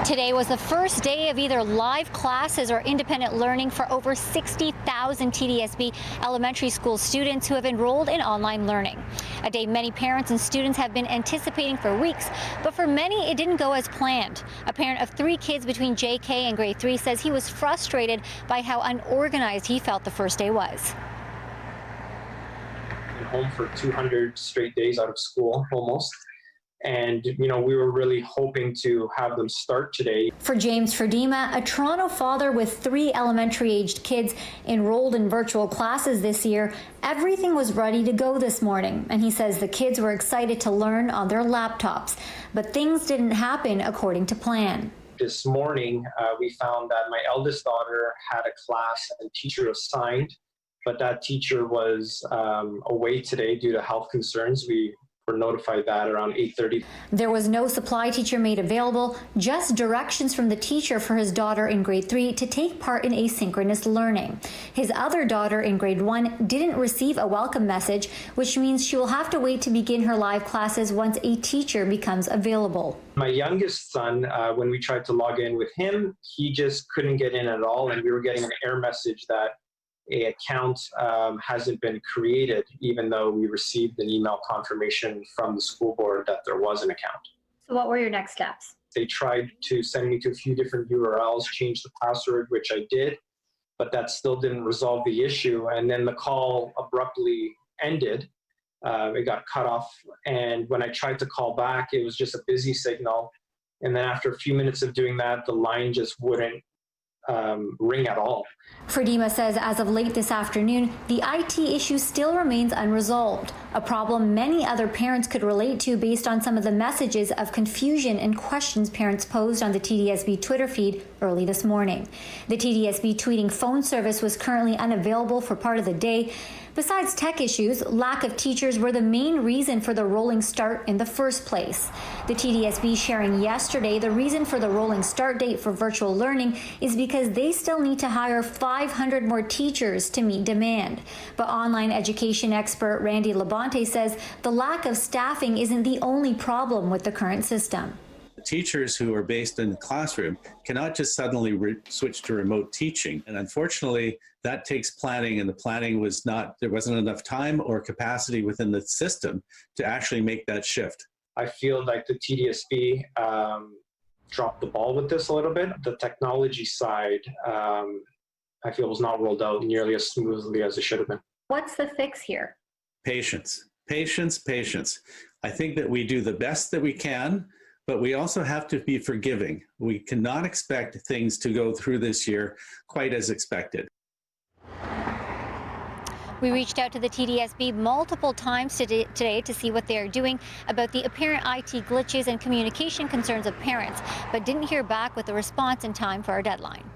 Today was the first day of either live classes or independent learning for over 60,000 TDSB elementary school students who have enrolled in online learning. A day many parents and students have been anticipating for weeks, but for many it didn't go as planned. A parent of 3 kids between JK and grade 3 says he was frustrated by how unorganized he felt the first day was. Been home for 200 straight days out of school, almost. And, we were really hoping to have them start today. For James Ferdima, a Toronto father with 3 elementary-aged kids enrolled in virtual classes this year, everything was ready to go this morning. And he says the kids were excited to learn on their laptops, but things didn't happen according to plan. This morning, we found that my eldest daughter had a class and teacher assigned, but that teacher was away today due to health concerns. We were notified that around 8:30. There was no supply teacher made available, just directions from the teacher for his daughter in grade 3 to take part in asynchronous learning. His other daughter in grade 1 didn't receive a welcome message, which means she will have to wait to begin her live classes once a teacher becomes available. My youngest son, when we tried to log in with him, he just couldn't get in at all, and we were getting an error message that an account hasn't been created, even though we received an email confirmation from the school board that there was an account. So what were your next steps? They tried to send me to a few different URLs, change the password, which I did, but that still didn't resolve the issue. And then the call abruptly ended. It got cut off. And when I tried to call back, it was just a busy signal. And then after a few minutes of doing that, the line just wouldn't ring at all. Ferdima says as of late this afternoon, the IT issue still remains unresolved, a problem many other parents could relate to based on some of the messages of confusion and questions parents posed on the TDSB Twitter feed early this morning. The TDSB tweeting phone service was currently unavailable for part of the day. Besides tech issues, lack of teachers were the main reason for the rolling start in the first place. The TDSB sharing yesterday the reason for the rolling start date for virtual learning is because they still need to hire 500 more teachers to meet demand. But online education expert Randy Labonte says the lack of staffing isn't the only problem with the current system. Teachers who are based in the classroom cannot just suddenly switch to remote teaching. And unfortunately, that takes planning, and the planning was there wasn't enough time or capacity within the system to actually make that shift. I feel like the TDSB dropped the ball with this a little bit. The technology side, I feel, was not rolled out nearly as smoothly as it should have been. What's the fix here? Patience, patience, patience. I think that we do the best that we can, but we also have to be forgiving. We cannot expect things to go through this year quite as expected. We reached out to the TDSB multiple times today to see what they are doing about the apparent IT glitches and communication concerns of parents, but didn't hear back with a response in time for our deadline.